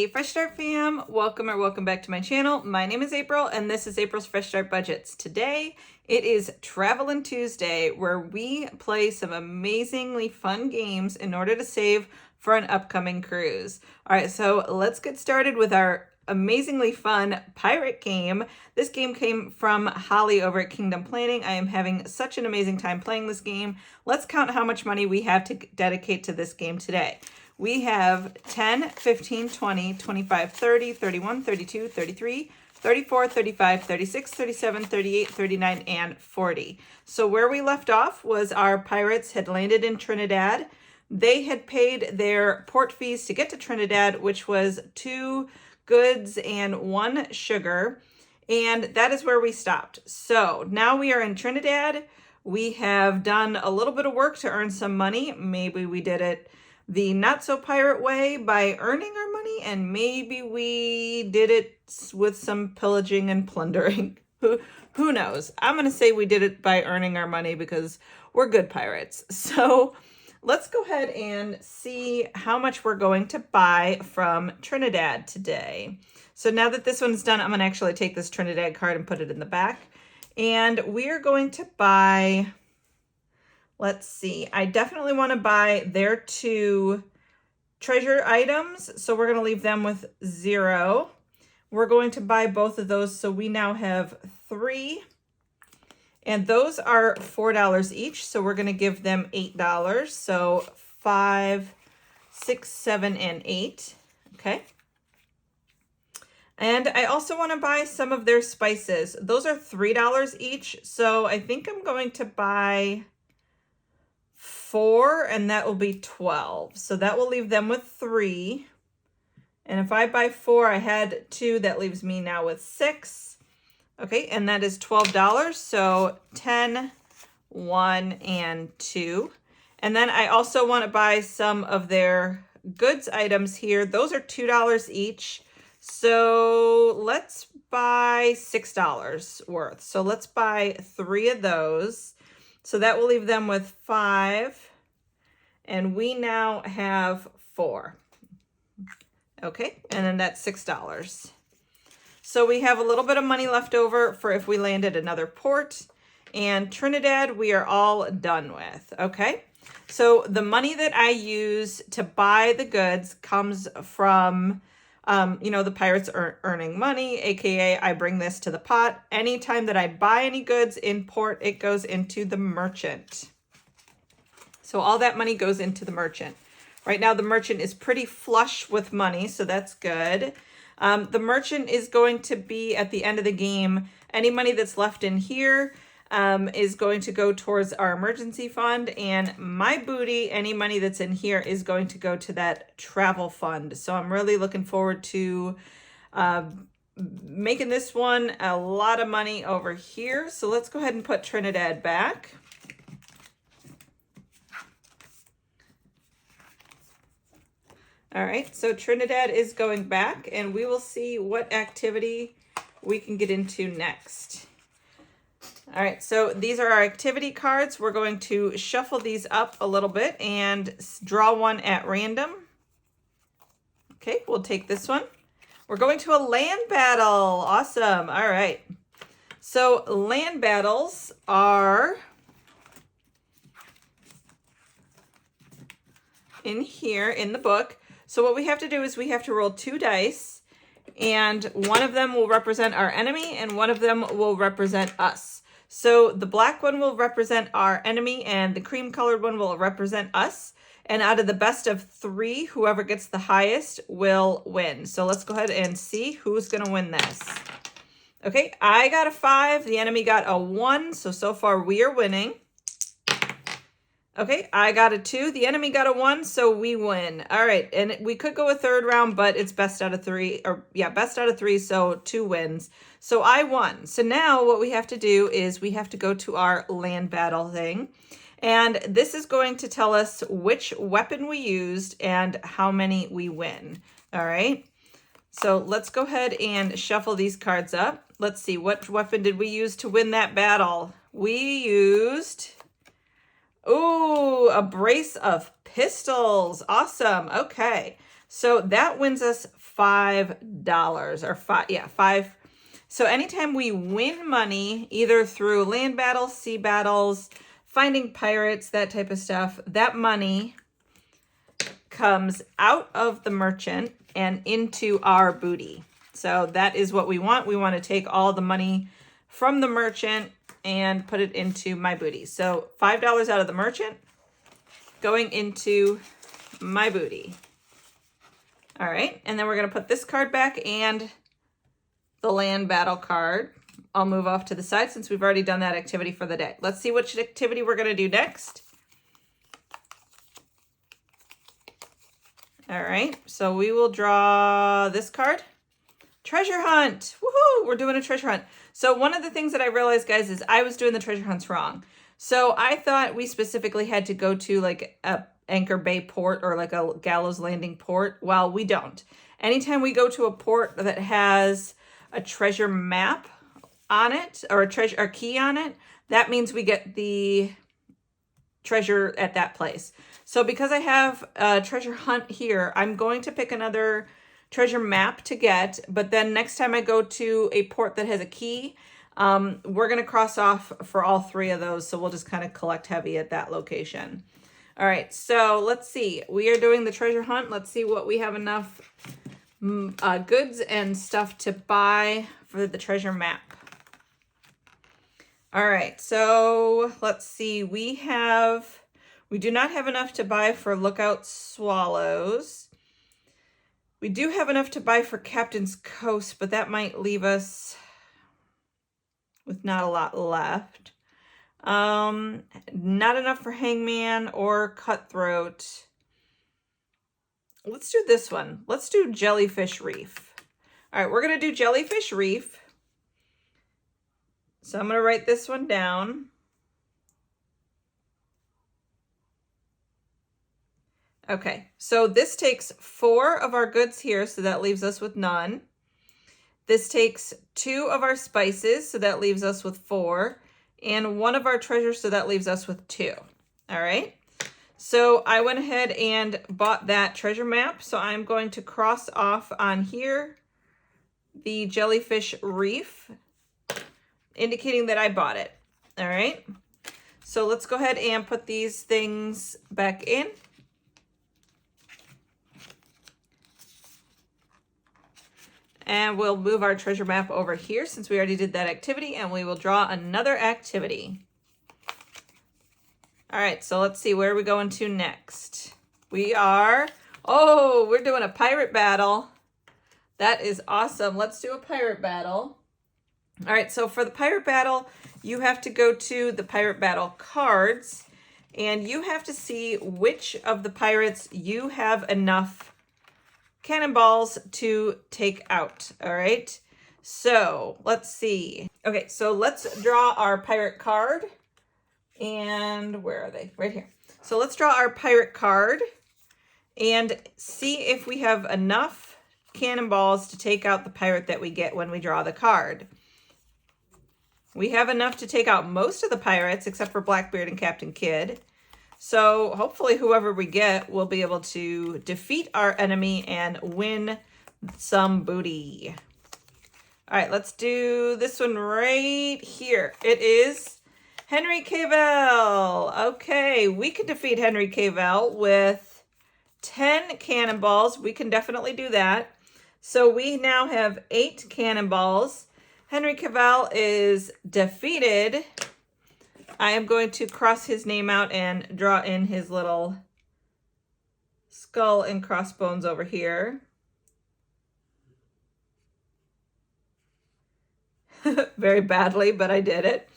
Hey Fresh Start fam, welcome back to my channel. My name is April and this is April's Fresh Start Budgets. Today it is Travelin' Tuesday where we play some amazingly fun games in order to save for an upcoming cruise. All right, so let's get started with our amazingly fun pirate game. This game came from Holly over at Kingdom Planning. I am having such an amazing time playing this game. Let's count how much money we have to dedicate to this game today. We have 10, 15, 20, 25, 30, 31, 32, 33, 34, 35, 36, 37, 38, 39, and 40. So where we left off was our pirates had landed in Trinidad. They had paid their port fees to get to Trinidad, which was 2 goods and 1 sugar. And that is where we stopped. So now we are in Trinidad. We have done a little bit of work to earn some money. Maybe we did it the not so pirate way by earning our money, and maybe we did it with some pillaging and plundering. Who knows? I'm going to say we did it by earning our money because we're good pirates. So let's go ahead and see how much we're going to buy from Trinidad today. So now that this one's done, I'm going to actually take this Trinidad card and put it in the back. And we are going to buy, let's see, I definitely want to buy their 2 treasure items. So we're going to leave them with 0. We're going to buy both of those. So we now have 3. And those are $4 each. So we're going to give them $8. So 5, 6, 7, and 8. Okay. And I also want to buy some of their spices. Those are $3 each. So I think I'm going to buy 4, and that will be 12. So that will leave them with 3. And if I buy 4, I had 2, that leaves me now with 6. Okay, and that is $12. So 10, 1, and 2. And then I also want to buy some of their goods items here. Those are $2 each. So let's buy $6 worth. So let's buy 3 of those. So that will leave them with 5. And we now have 4. Okay, and then that's $6. So we have a little bit of money left over for if we land at another port. And Trinidad, we are all done with. Okay, so the money that I use to buy the goods comes from the pirates are earning money, aka I bring this to the pot. Anytime that I buy any goods in port, it goes into the merchant. So all that money goes into the merchant. Right now, the merchant is pretty flush with money, so that's good. The merchant is going to be at the end of the game. Any money that's left in here is going to go towards our emergency fund, and my booty, any money that's in here, is going to go to that travel fund. So I'm really looking forward to making this one a lot of money over here. So let's go ahead and put Trinidad back. All right, so Trinidad is going back, and we will see what activity we can get into next. All right, so these are our activity cards. We're going to shuffle these up a little bit and draw one at random. Okay, we'll take this one. We're going to a land battle. Awesome. All right. So land battles are in here in the book. So what we have to do is we have to roll 2 dice, and one of them will represent our enemy and one of them will represent us. So the black one will represent our enemy and the cream colored one will represent us. And out of the best of 3, whoever gets the highest will win. So let's go ahead and see who's going to win this. Okay, I got a 5. The enemy got a 1. So far we are winning. Okay, I got a 2. The enemy got a 1, so we win. All right, and we could go a 3rd round, but it's best out of 3. Best out of 3, so 2 wins. So I won. So now what we have to do is we have to go to our land battle thing. And this is going to tell us which weapon we used and how many we win. All right, so let's go ahead and shuffle these cards up. Let's see, what weapon did we use to win that battle? We used... Ooh, a brace of pistols. Awesome. Okay. So that wins us $5 or five. So anytime we win money, either through land battles, sea battles, finding pirates, that type of stuff, that money comes out of the merchant and into our booty. So that is what we want. We want to take all the money from the merchant and put it into my booty. So $5 out of the merchant going into my booty. All right, and then we're going to put this card back and the land battle card. I'll move off to the side since we've already done that activity for the day. Let's see which activity we're going to do next. All right, so we will draw this card. Treasure hunt. Woohoo! We're doing a treasure hunt. So one of the things that I realized, guys, is I was doing the treasure hunts wrong. So I thought we specifically had to go to like a Anchor Bay port or like a Gallows Landing port. Well, we don't. Anytime we go to a port that has a treasure map on it or a key on it, that means we get the treasure at that place. So because I have a treasure hunt here, I'm going to pick another treasure map to get, but then next time I go to a port that has a key, we're going to cross off for all three of those. So we'll just kind of collect heavy at that location. All right, so let's see. We are doing the treasure hunt. Let's see what we have enough goods and stuff to buy for the treasure map. All right, so let's see. We do not have enough to buy for lookout swallows. We do have enough to buy for Captain's Coast, but that might leave us with not a lot left. Not enough for Hangman or Cutthroat. Let's do this one. Let's do Jellyfish Reef. All right, we're going to do Jellyfish Reef. So I'm going to write this one down. Okay, so this takes 4 of our goods here, so that leaves us with none. This takes 2 of our spices, so that leaves us with 4. And 1 of our treasures, so that leaves us with 2. All right, so I went ahead and bought that treasure map, so I'm going to cross off on here the Jellyfish Reef, indicating that I bought it. All right, so let's go ahead and put these things back in. And we'll move our treasure map over here since we already did that activity, and we will draw another activity. All right, so let's see, where are we going to next? We're doing a pirate battle. That is awesome. Let's do a pirate battle. All right, so for the pirate battle, you have to go to the pirate battle cards, and you have to see which of the pirates you have enough cannonballs to take out. All right, so let's see. Okay, so let's draw our pirate card. And where are they? Right here. So let's draw our pirate card and see if we have enough cannonballs to take out the pirate that we get when we draw the card. We have enough to take out most of the pirates except for Blackbeard and Captain Kidd. So hopefully whoever we get will be able to defeat our enemy and win some booty. All right, let's do this one right here. It is Henry Cavill. Okay, we can defeat Henry Cavill with 10 cannonballs. We can definitely do that. So we now have 8 cannonballs. Henry Cavill is defeated. I am going to cross his name out and draw in his little skull and crossbones over here. Very badly, but I did it.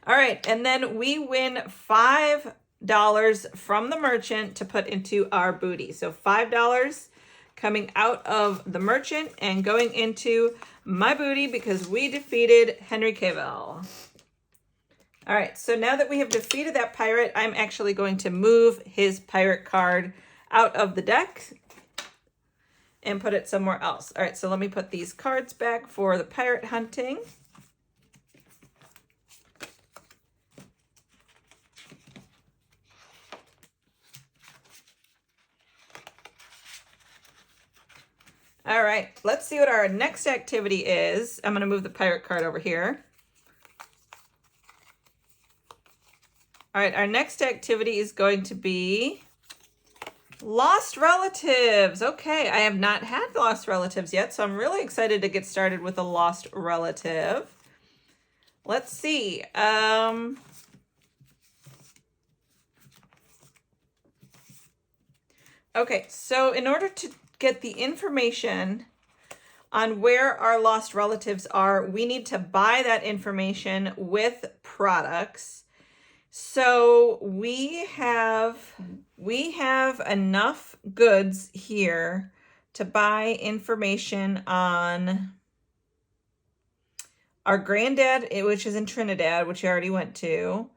All right, and then we win $5 from the merchant to put into our booty. So $5 coming out of the merchant and going into my booty because we defeated Henry Cavill. All right, so now that we have defeated that pirate, I'm actually going to move his pirate card out of the deck and put it somewhere else. All right, so let me put these cards back for the pirate hunting. All right, let's see what our next activity is. I'm going to move the pirate card over here. All right, our next activity is going to be lost relatives. Okay, I have not had lost relatives yet, so I'm really excited to get started with a lost relative. Let's see. Okay, so in order to get the information on where our lost relatives are, we need to buy that information with products. So we have enough goods here to buy information on our granddad, which is in Trinidad, which you already went to.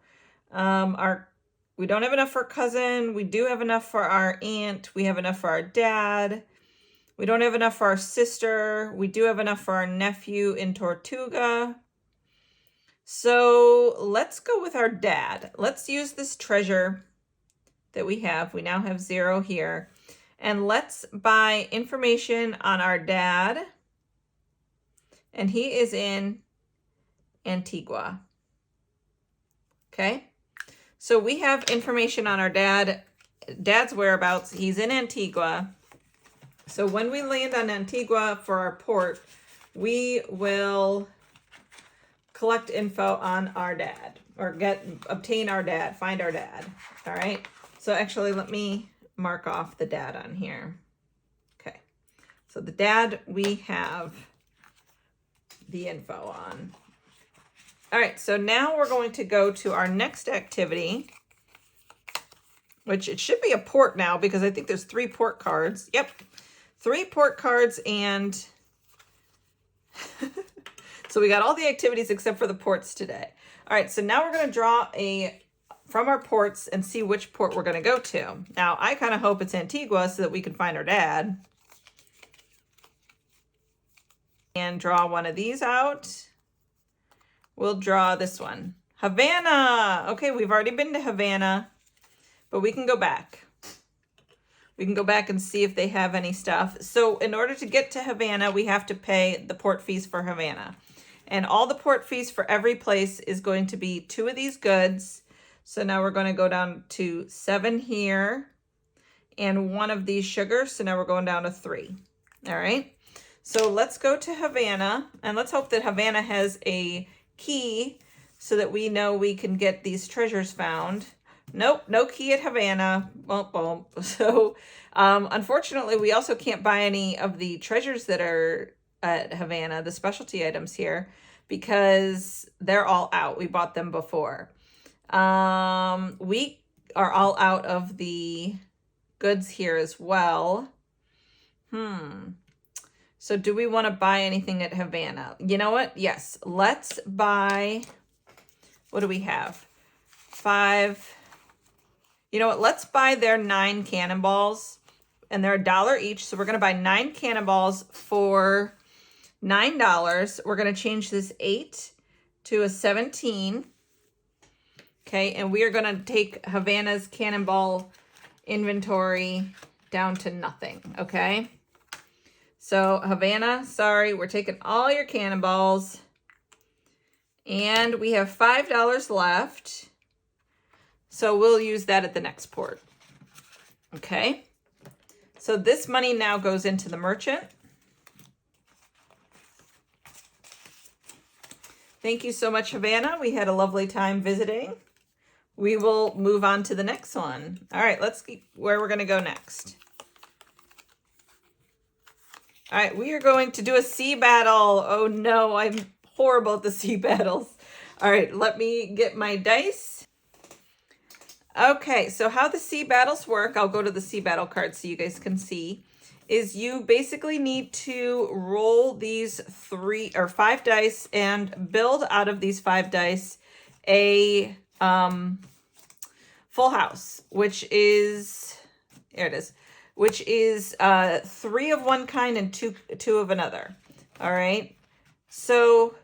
We don't have enough for cousin. We do have enough for our aunt. We have enough for our dad. We don't have enough for our sister. We do have enough for our nephew in Tortuga. So let's go with our dad. Let's use this treasure that we have. We now have 0 here. And let's buy information on our dad. And he is in Antigua. Okay. So we have information on our dad's whereabouts. He's in Antigua. So when we land on Antigua for our port, we will collect info on our dad, or obtain our dad, find our dad. All right. So actually, let me mark off the dad on here. Okay. So the dad we have the info on. All right, so now we're going to go to our next activity, which it should be a port now because I think there's 3 port cards. Yep, 3 port cards, and so we got all the activities except for the ports today. All right, so now we're going to draw from our ports and see which port we're going to go to. Now, I kind of hope it's Antigua so that we can find our dad. And draw one of these out. We'll draw this one. Havana. Okay, we've already been to Havana, but we can go back. We can go back and see if they have any stuff. So in order to get to Havana, we have to pay the port fees for Havana. And all the port fees for every place is going to be 2 of these goods. So now we're going to go down to 7 here and 1 of these sugars. So now we're going down to 3. All right. So let's go to Havana, and let's hope that Havana has a key so that we know we can get these treasures found. Nope, no key at Havana. Well, so unfortunately, we also can't buy any of the treasures that are at Havana, the specialty items here, because they're all out. We bought them before. We are all out of the goods here as well. So do we want to buy anything at Havana? You know what? Yes. Let's buy, what do we have? 5. You know what? Let's buy their 9 cannonballs. And they're $1 each. So we're going to buy 9 cannonballs for $9. We're going to change this 8 to a 17. Okay. And we are going to take Havana's cannonball inventory down to nothing. Okay. So Havana, sorry, we're taking all your cannonballs. And we have $5 left. So we'll use that at the next port. Okay. So this money now goes into the merchant. Thank you so much, Havana. We had a lovely time visiting. We will move on to the next one. All right, let's see where we're going to go next. All right, we are going to do a sea battle. Oh no, I'm horrible at the sea battles. All right, let me get my dice. Okay, so how the sea battles work, I'll go to the sea battle card so you guys can see, is you basically need to roll these 3 or 5 dice and build out of these 5 dice a full house, which is, here it is, which is 3 of one kind and two of another. All right. So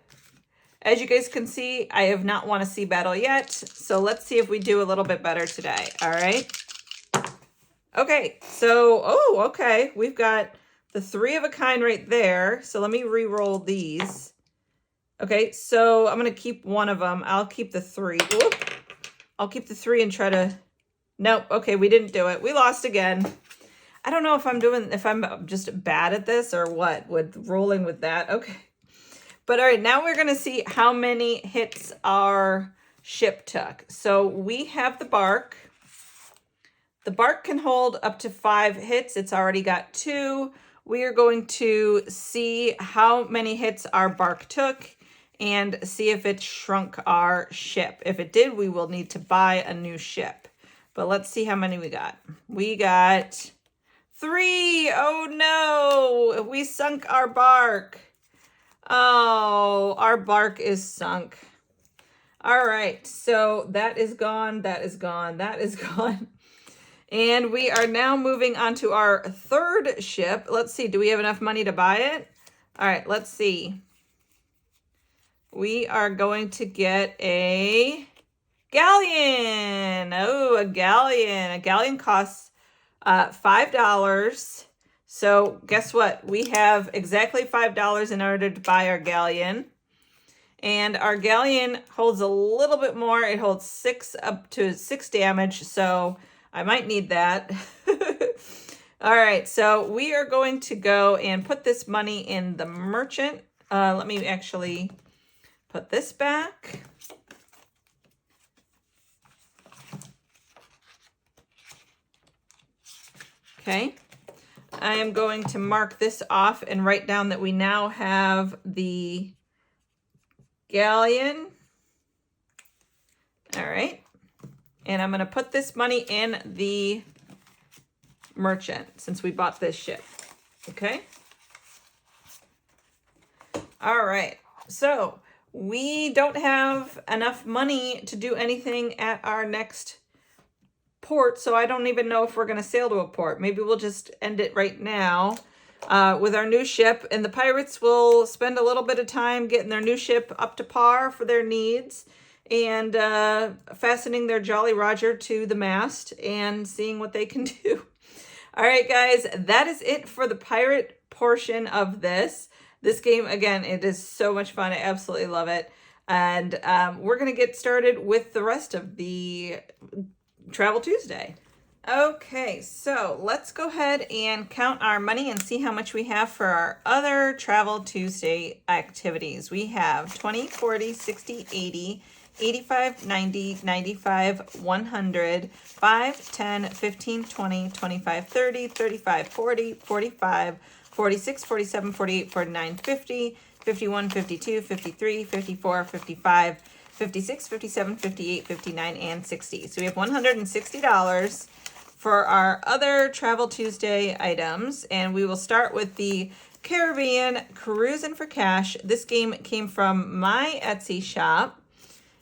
as you guys can see, I have not won a sea battle yet. So let's see if we do a little bit better today. All right. Okay. So, okay. We've got the 3 of a kind right there. So let me re-roll these. Okay, so I'm going to keep one of them. I'll keep the 3. Whoop. I'll keep the 3 and try to... Nope. Okay, we didn't do it. We lost again. I don't know if I'm just bad at this or what with rolling with that. Okay. But all right, now we're going to see how many hits our ship took. So we have the bark. The bark can hold up to 5 hits. It's already got 2. We are going to see how many hits our bark took and see if it shrunk our ship. If it did, we will need to buy a new ship. But let's see how many we got. We got 3. Oh no, we sunk our bark. Oh, our bark is sunk. All right, so that is gone, that is gone, that is gone. And we are now moving on to our 3rd ship. Let's see, do we have enough money to buy it? All right, let's see. We are going to get a galleon. Oh, a galleon. A galleon costs $5. So guess what? We have exactly $5 in order to buy our galleon. And our galleon holds a little bit more. It holds up to 6 damage. So I might need that. All right, so we are going to go and put this money in the merchant. Let me actually put this back. Okay, I am going to mark this off and write down that we now have the galleon. All right. And I'm going to put this money in the merchant since we bought this ship. Okay. All right. So we don't have enough money to do anything at our next port. So I don't even know if we're going to sail to a port. Maybe we'll just end it right now with our new ship. And the pirates will spend a little bit of time getting their new ship up to par for their needs. And fastening their Jolly Roger to the mast and seeing what they can do. All right, guys, that is it for the pirate portion of this. This game, again, it is so much fun. I absolutely love it. And we're going to get started with the rest of the Travel Tuesday. Okay, so let's go ahead and count our money and see how much we have for our other Travel Tuesday activities. We have 20, 40, 60, 80, 85, 90, 95, 100, 5, 10, 15, 20, 25, 30, 35, 40, 45, 46, 47, 48, 49, 50, 51, 52, 53, 54, 55, 56, 57, 58, 59, and 60. So we have $160 for our other Travel Tuesday items, and we will start with the Caribbean Cruising for Cash. This game came from my Etsy shop.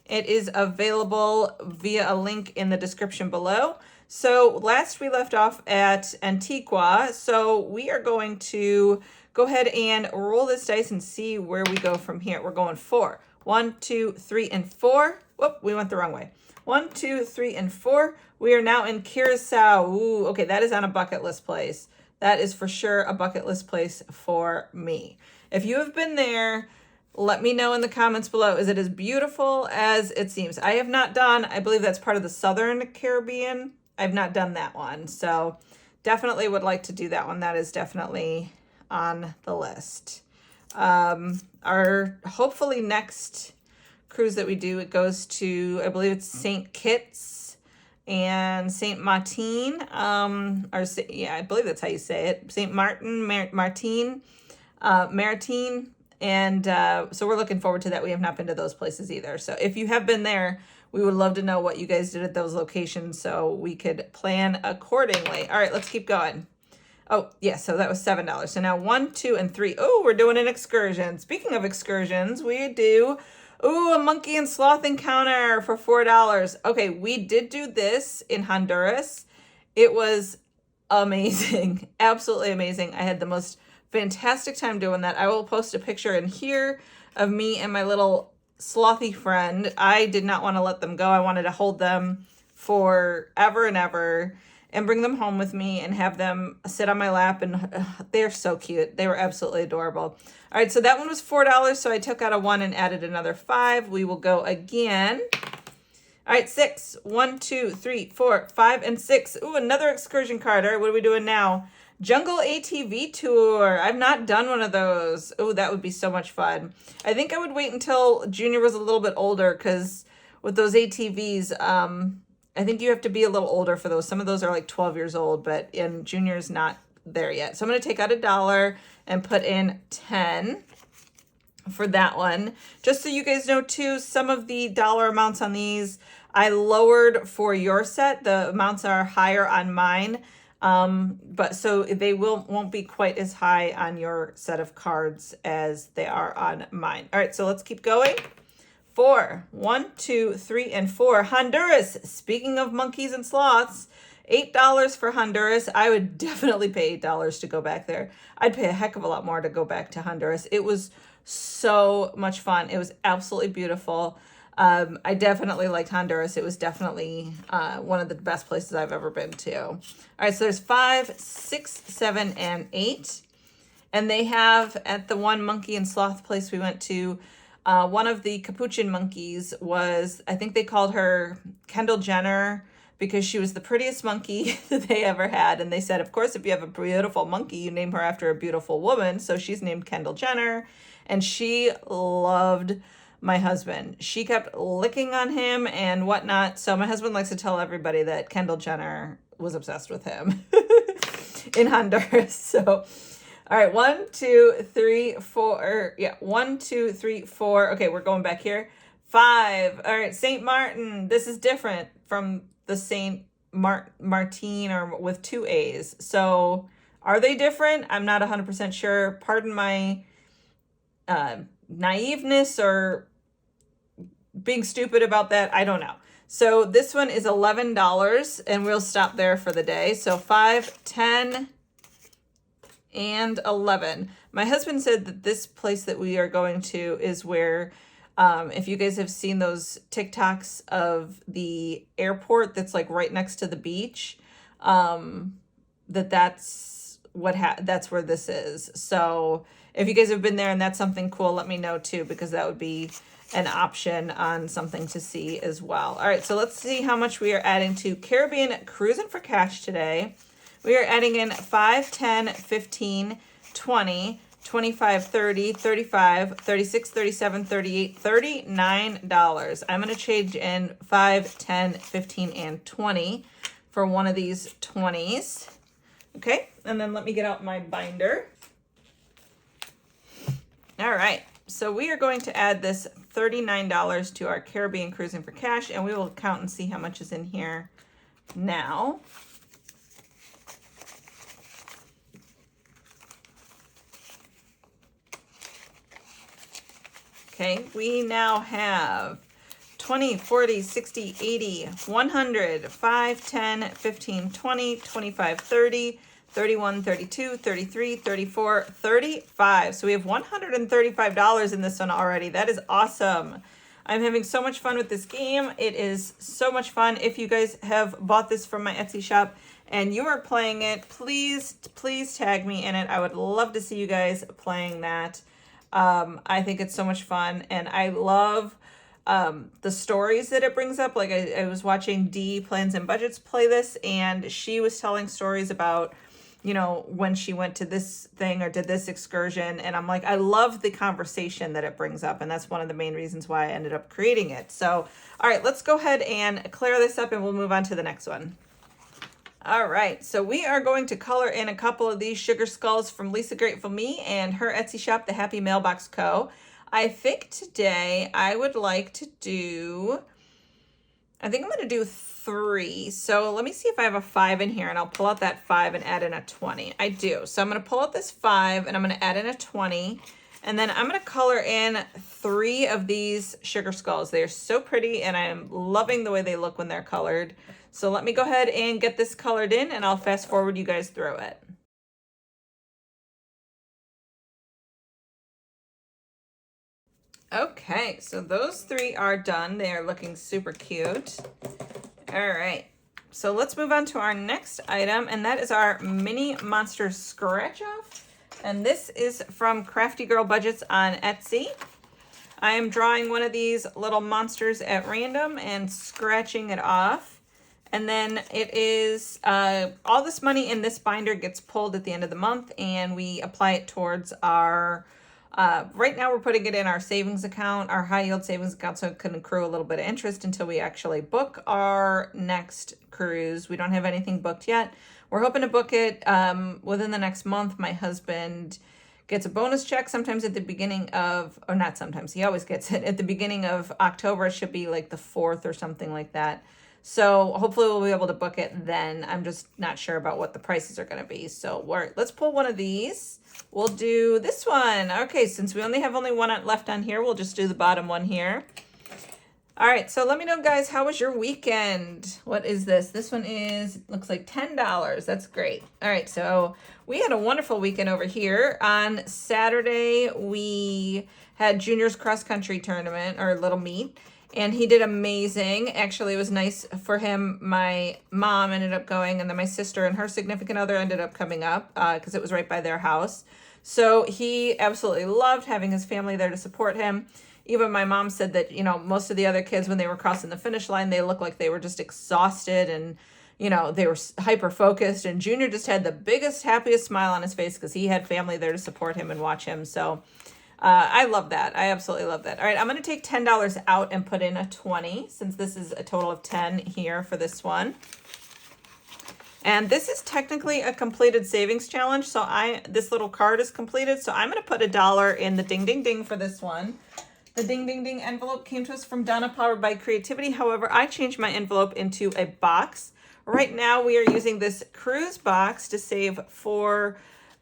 It is available via a link in the description below. So last we left off at Antigua. So we are going to go ahead and roll this dice and see where we go from here. We're going 4. 1, 2, 3, and 4. Whoop, we went the wrong way. 1, 2, 3, and 4. We are now in Curacao. Ooh, okay, that is on a bucket list place. That is for sure a bucket list place for me. If you have been there, let me know in the comments below. Is it as beautiful as it seems? I have not done, I believe that's part of the Southern Caribbean. I've not done that one. So definitely would like to do that one. That is definitely on the list. Our hopefully next cruise that we do, it goes to, I believe it's St. Kitts and St. Martin. Yeah, I believe that's how you say it. St. Martin, Maritime. And so we're looking forward to that. We have not been to those places either. So if you have been there, we would love to know what you guys did at those locations so we could plan accordingly. All right, let's keep going. Oh, yeah, so that was $7. So now 1, 2, and 3. Oh, we're doing an excursion. Speaking of excursions, we do, a monkey and sloth encounter for $4. Okay, we did do this in Honduras. It was amazing. Absolutely amazing. I had the most fantastic time doing that. I will post a picture in here of me and my little slothy friend. I did not want to let them go. I wanted to hold them forever and ever. and bring them home with me and have them sit on my lap, and they're so cute. They were absolutely adorable. All right, so that one was $4, so I took out a 1 and added another 5. We will go again. All right, 6. 1, 2, 3, 4, 5, and 6. Ooh, another excursion card. All right, what are we doing now? Jungle ATV Tour. I've not done one of those. Oh, that would be so much fun. I think I would wait until Junior was a little bit older, because with those ATVs, I think you have to be a little older for those. Some of those are like 12 years old, and Junior's not there yet. So I'm going to take out $1 and put in 10 for that one. Just so you guys know too, some of the dollar amounts on these I lowered for your set. The amounts are higher on mine. But so they won't be quite as high on your set of cards as they are on mine. All right, so let's keep going. 4. 1, 2, 3, and 4. Honduras. Speaking of monkeys and sloths, $8 for Honduras. I would definitely pay $8 to go back there. I'd pay a heck of a lot more to go back to Honduras. It was so much fun. It was absolutely beautiful. I definitely liked Honduras. It was definitely one of the best places I've ever been to. All right, so there's 5, 6, 7, and 8. And they have, at the one monkey and sloth place we went to, one of the capuchin monkeys was, I think they called her Kendall Jenner, because she was the prettiest monkey that they ever had. And they said, of course, if you have a beautiful monkey, you name her after a beautiful woman. So she's named Kendall Jenner. And she loved my husband. She kept licking on him and whatnot. So my husband likes to tell everybody that Kendall Jenner was obsessed with him in Honduras. So, all right, 1, 2, 3, 4. Yeah, 1, 2, 3, 4. Okay, we're going back here. 5. All right, St. Martin. This is different from the St. Martin, or with 2 A's. So are they different? I'm not 100% sure. Pardon my naiveness or being stupid about that. I don't know. So this one is $11, and we'll stop there for the day. So 5, 10, and 11. My husband said that this place that we are going to is where, if you guys have seen those TikToks of the airport that's like right next to the beach, that's where this is. So if you guys have been there and that's something cool, let me know too, because that would be an option on something to see as well. All right, so let's see how much we are adding to Caribbean Cruising for Cash today. We are adding in 5, 10, 15, 20, 25, 30, 35, 36, 37, 38, $39. I'm going to change in 5, 10, 15, and 20 for one of these 20s. Okay, and then let me get out my binder. All right, so we are going to add this $39 to our Caribbean Cruising for Cash, and we will count and see how much is in here now. Okay, we now have 20, 40, 60, 80, 100, 5, 10, 15, 20, 25, 30, 31, 32, 33, 34, 35. So we have $135 in this one already. That is awesome. I'm having so much fun with this game. It is so much fun. If you guys have bought this from my Etsy shop and you are playing it, please tag me in it. I would love to see you guys playing that. I think it's so much fun, and I love the stories that it brings up. Like I was watching D Plans and Budgets play this, and she was telling stories about, you know, when she went to this thing or did this excursion. And I'm like, I love the conversation that it brings up. And that's one of the main reasons why I ended up creating it. So, all right, let's go ahead and clear this up and we'll move on to the next one. All right, so we are going to color in a couple of these sugar skulls from Lisa Grateful Me and her Etsy shop, The Happy Mailbox Co. I think today I would like to do, I think I'm going to do 3. So let me see if I have a 5 in here, and I'll pull out that 5 and add in a 20. I do. So I'm going to pull out this 5 and I'm going to add in a 20. And then I'm going to color in 3 of these sugar skulls. They are so pretty, and I am loving the way they look when they're colored. So let me go ahead and get this colored in, and I'll fast forward you guys through it. Okay, so those 3 are done. They are looking super cute. All right, so let's move on to our next item, and that is our Mini Monster Scratch Off. And this is from Crafty Girl Budgets on Etsy. I am drawing one of these little monsters at random and scratching it off. And then it is, all this money in this binder gets pulled at the end of the month, and we apply it towards our, right now we're putting it in our savings account, our high yield savings account, so it can accrue a little bit of interest until we actually book our next cruise. We don't have anything booked yet. We're hoping to book it within the next month. My husband gets a bonus check sometimes at the beginning of, or not sometimes, he always gets it at the beginning of October. It should be like the 4th or something like that. So hopefully we'll be able to book it then. I'm just not sure about what the prices are going to be. So let's pull one of these. We'll do this one. Okay, since we only have one left on here, we'll just do the bottom one here. All right, so let me know, guys, how was your weekend? What is this? This one looks like $10. That's great. All right, so we had a wonderful weekend over here. On Saturday, we had Junior's cross-country tournament, or little meet, and he did amazing. Actually, it was nice for him. My mom ended up going, and then my sister and her significant other ended up coming up because it was right by their house. So he absolutely loved having his family there to support him. Even my mom said that, you know, most of the other kids, when they were crossing the finish line, they looked like they were just exhausted and, you know, they were hyper focused. And Junior just had the biggest, happiest smile on his face because he had family there to support him and watch him. So I love that. I absolutely love that. All right, I'm going to take $10 out and put in a 20, since this is a total of 10 here for this one. And this is technically a completed savings challenge. So this little card is completed. So I'm going to put $1 in the ding, ding, ding for this one. The Ding Ding Ding envelope came to us from Donna, powered by Creativity. However, I changed my envelope into a box. Right now, we are using this cruise box to save for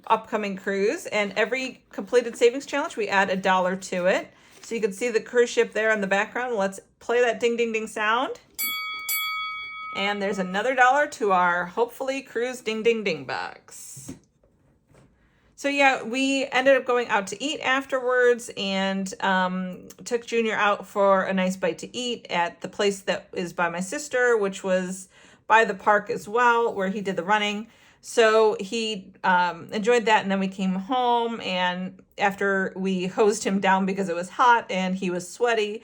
upcoming cruise. And every completed savings challenge, we add $1 to it. So you can see the cruise ship there in the background. Let's play that ding, ding, ding sound. And there's another $1 to our hopefully cruise ding, ding, ding box. So yeah, we ended up going out to eat afterwards and took Junior out for a nice bite to eat at the place that is by my sister, which was by the park as well, where he did the running. So he enjoyed that, and then we came home, and after we hosed him down because it was hot and he was sweaty,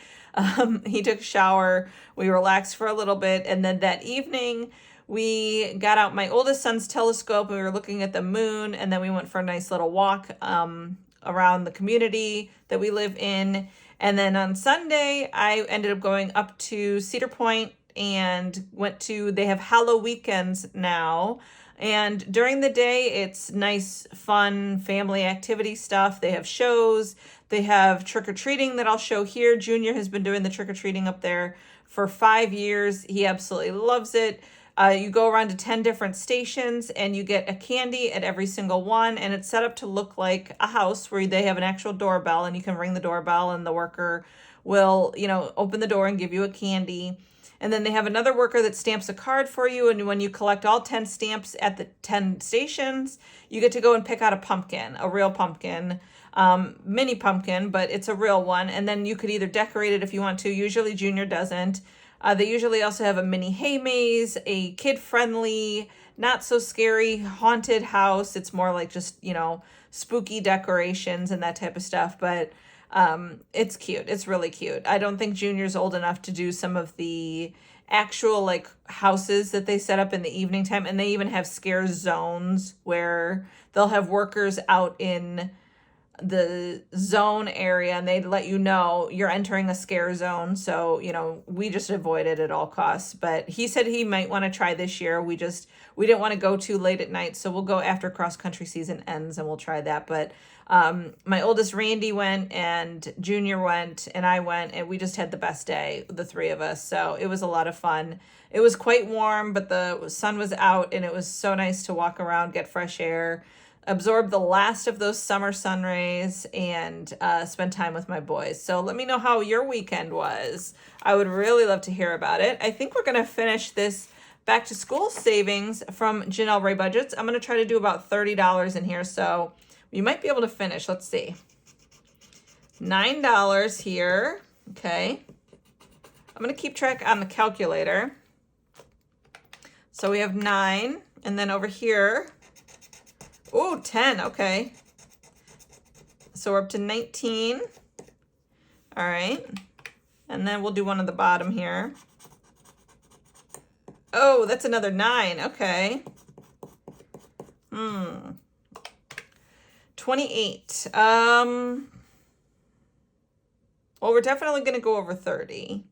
he took a shower, we relaxed for a little bit, and then that evening, we got out my oldest son's telescope, and we were looking at the moon, and then we went for a nice little walk around the community that we live in. And then on Sunday, I ended up going up to Cedar Point and they have Hallow weekends now. And during the day, it's nice, fun family activity stuff. They have shows. They have trick-or-treating that I'll show here. Junior has been doing the trick-or-treating up there for 5 years. He absolutely loves it. You go around to 10 different stations and you get a candy at every single one. And it's set up to look like a house where they have an actual doorbell, and you can ring the doorbell and the worker will, you know, open the door and give you a candy. And then they have another worker that stamps a card for you. And when you collect all 10 stamps at the 10 stations, you get to go and pick out a pumpkin, a real pumpkin, mini pumpkin, but it's a real one. And then you could either decorate it if you want to. Usually Junior doesn't. They usually also have a mini hay maze, a kid-friendly, not so scary haunted house. It's more like just, you know, spooky decorations and that type of stuff. But it's cute. It's really cute. I don't think Junior's old enough to do some of the actual like houses that they set up in the evening time. And they even have scare zones where they'll have workers out in the zone area, and they'd let you know you're entering a scare zone. So, you know, we just avoid it at all costs. But he said he might want to try this year. We didn't want to go too late at night. So we'll go after cross country season ends and we'll try that. But my oldest Randy went, and Junior went, and I went, and we just had the best day, the three of us. So it was a lot of fun. It was quite warm, but the sun was out, and it was so nice to walk around, get fresh air, absorb the last of those summer sun rays, and spend time with my boys. So let me know how your weekend was. I would really love to hear about it. I think we're going to finish this back to school savings from Janelle Ray Budgets. I'm going to try to do about $30 in here, so we might be able to finish. Let's see. $9 here. Okay. I'm going to keep track on the calculator. So we have 9, and then over here, oh, 10, okay. So we're up to 19. All right. And then we'll do one at the bottom here. Oh, that's another 9, okay. 28. Well, we're definitely gonna go over 30.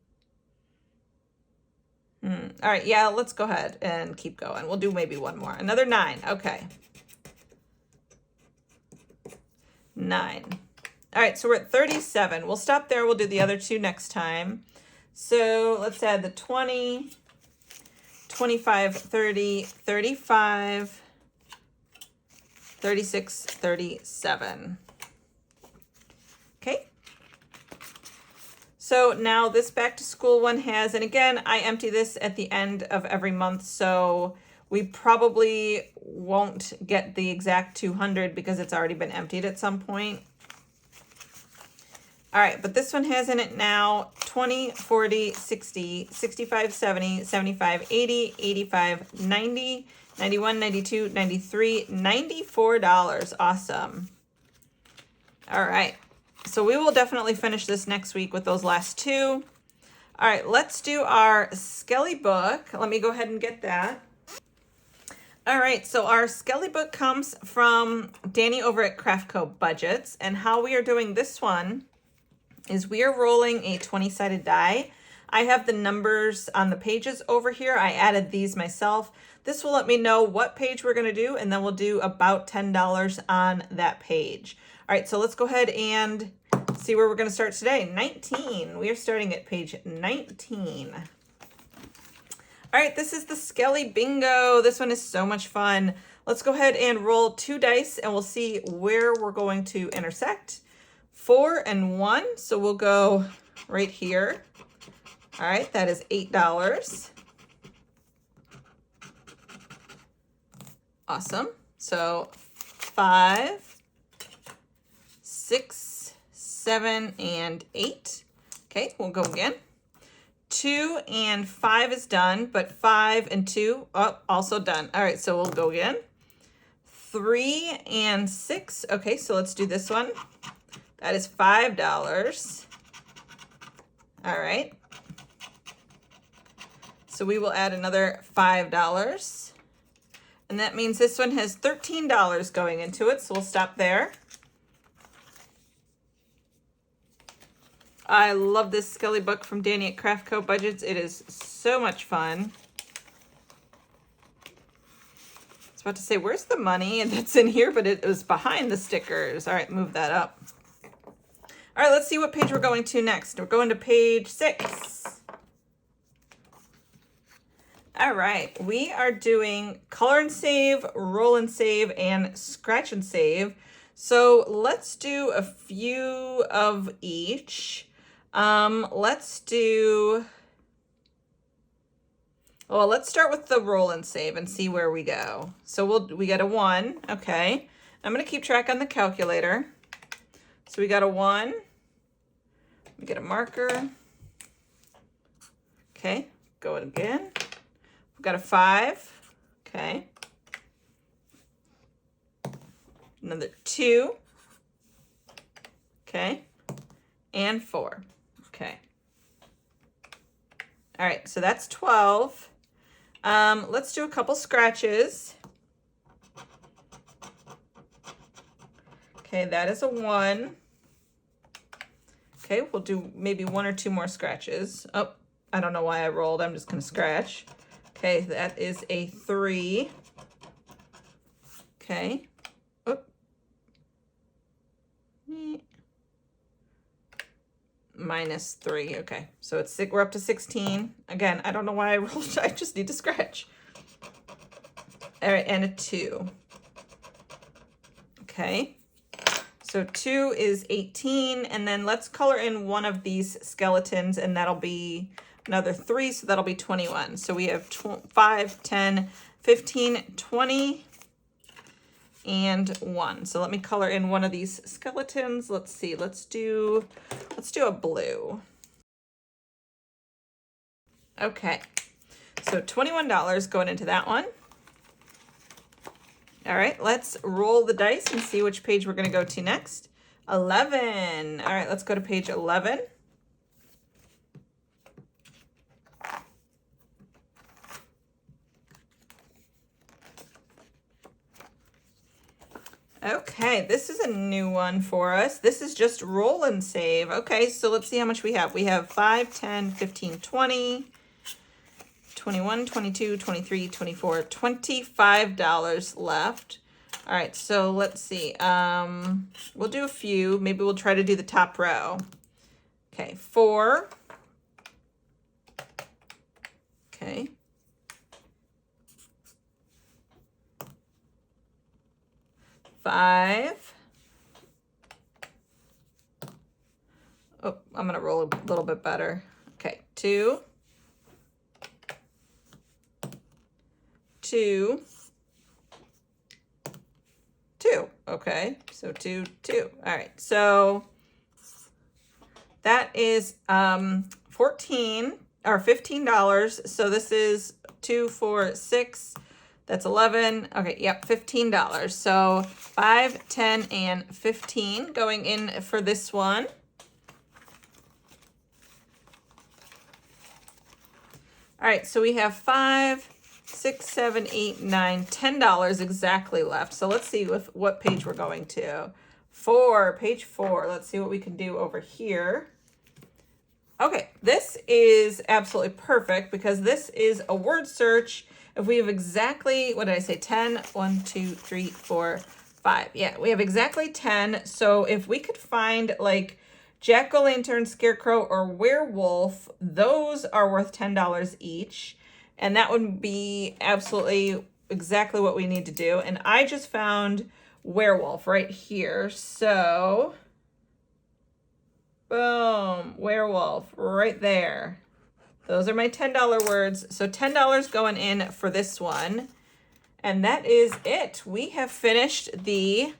All right, yeah, let's go ahead and keep going. We'll do maybe one more. Another 9, okay. 9. All right, so we're at 37. We'll stop there. We'll do the other 2 next time. So let's add the 20, 25, 30, 35, 36, 37. Okay. So now this back to school one has, and again, I empty this at the end of every month, so we probably won't get the exact 200 because it's already been emptied at some point. All right, but this one has in it now 20, 40, 60, 65, 70, 75, 80, 85, 90, 91, 92, 93, $94. Awesome. All right. So we will definitely finish this next week with those last 2. All right, let's do our Skelly book. Let me go ahead and get that. All right, so our Skelly book comes from Danny over at Craft Co Budgets, and how we are doing this one is we are rolling a 20-sided die. I have the numbers on the pages over here. I added these myself. This will let me know what page we're gonna do, and then we'll do about $10 on that page. All right, so let's go ahead and see where we're gonna start today. 19, we are starting at page 19. All right, this is the Skelly Bingo. This one is so much fun. Let's go ahead and roll 2 dice and we'll see where we're going to intersect. 4 and 1, so we'll go right here. All right, that is $8. Awesome. So 5, 6, 7, and 8. Okay, we'll go again. 2 and 5 is done, but 5 and 2, oh, also done. All right, so we'll go again. 3 and 6. Okay, so let's do this one. That is $5. All right. So we will add another $5. And that means this one has $13 going into it, so we'll stop there. I love this Skelly book from Danny at Craft Co Budgets. It is so much fun. I was about to say, where's the money? And it's in here, but it was behind the stickers. All right, move that up. All right, let's see what page we're going to next. We're going to page 6. All right, we are doing color and save, roll and save, and scratch and save. So let's do a few of each. Let's start with the roll and save and see where we go. So we got a 1, okay. I'm gonna keep track on the calculator. So we got a 1, we get a marker. Okay, go again. We've got a 5, okay. Another 2, okay, and 4, okay. All right, so that's 12. Let's do a couple scratches. Okay, that is a 1. Okay, we'll do maybe 1 or 2 more scratches. Oh, I don't know why I rolled. I'm just gonna scratch. Okay, that is a 3. Okay. Oh. -3. Okay, so we're up to 16. Again, I don't know why I rolled. I just need to scratch. All right, and a 2. Okay, so 2 is 18, and then let's color in one of these skeletons, and that'll be another 3, so that'll be 21. So we have 5, 10, 15, 20, and 1. So let me color in one of these skeletons. Let's see. Let's do a blue. Okay. So $21 going into that one. All right, let's roll the dice and see which page we're going to go to next. 11. All right, let's go to page 11. Okay, this is a new one for us. This is just roll and save. Okay, so let's see how much we have. We have 5, 10, 15, 20, 21, 22, 23, 24, $25 left. All right, so let's see. We'll do a few. Maybe we'll try to do the top row. Okay, 4. Okay. 5. Oh, I'm gonna roll a little bit better. Okay, 2. 2. 2. Okay, so 2, 2. All right, so that is 14 or $15. So this is 2, 4, 6. That's 11. Okay, yep, $15. So 5, 10, and 15 going in for this one. All right, so we have 5, 6, 7, 8, 9, $10 exactly left. So let's see what page we're going to. 4, page 4. Let's see what we can do over here. Okay, this is absolutely perfect because this is a word search. If we have exactly, what did I say, 10, 1, 2, 3, 4, 5. Yeah, we have exactly 10. So if we could find like jack-o'-lantern, scarecrow, or werewolf, those are worth $10 each. And that would be absolutely exactly what we need to do. And I just found werewolf right here. So, boom, werewolf right there. Those are my $10 words. So $10 going in for this one. And that is it. We have finished the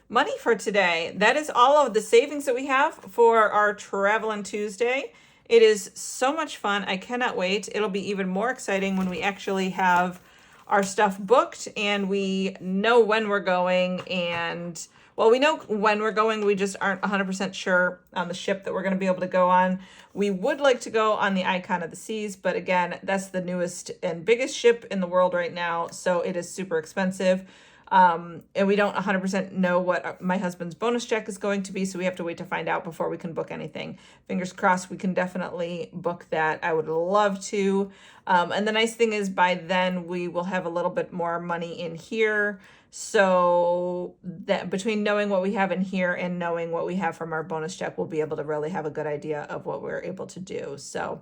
money for today. That is all of the savings that we have for our Travelin' Tuesday. It is so much fun. I cannot wait. It'll be even more exciting when we actually have our stuff booked and we know when we're going. And well, we know when we're going, we just aren't 100% sure on the ship that we're going to be able to go on. We would like to go on the Icon of the Seas, but again, that's the newest and biggest ship in the world right now, so it is super expensive. And we don't 100% know what my husband's bonus check is going to be, so we have to wait to find out before we can book anything. Fingers crossed we can definitely book that. I would love to. And the nice thing is by then we will have a little bit more money in here. So that between knowing what we have in here and knowing what we have from our bonus check, we'll be able to really have a good idea of what we're able to do. So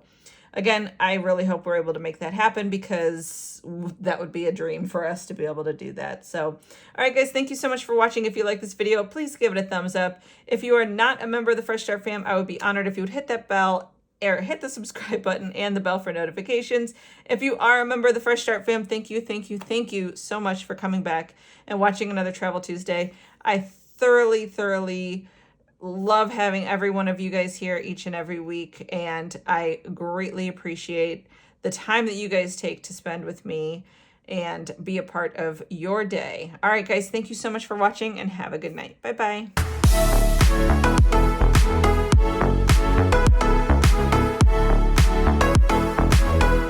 again, I really hope we're able to make that happen because that would be a dream for us to be able to do that. So, all right, guys, thank you so much for watching. If you like this video, please give it a thumbs up. If you are not a member of the Fresh Start fam, I would be honored if you would hit that bell or hit the subscribe button and the bell for notifications. If you are a member of the Fresh Start fam, thank you so much for coming back and watching another Travel Tuesday. I thoroughly love having every one of you guys here each and every week, and I greatly appreciate the time that you guys take to spend with me and be a part of your day. All right, guys, thank you so much for watching and have a good night. Bye-bye.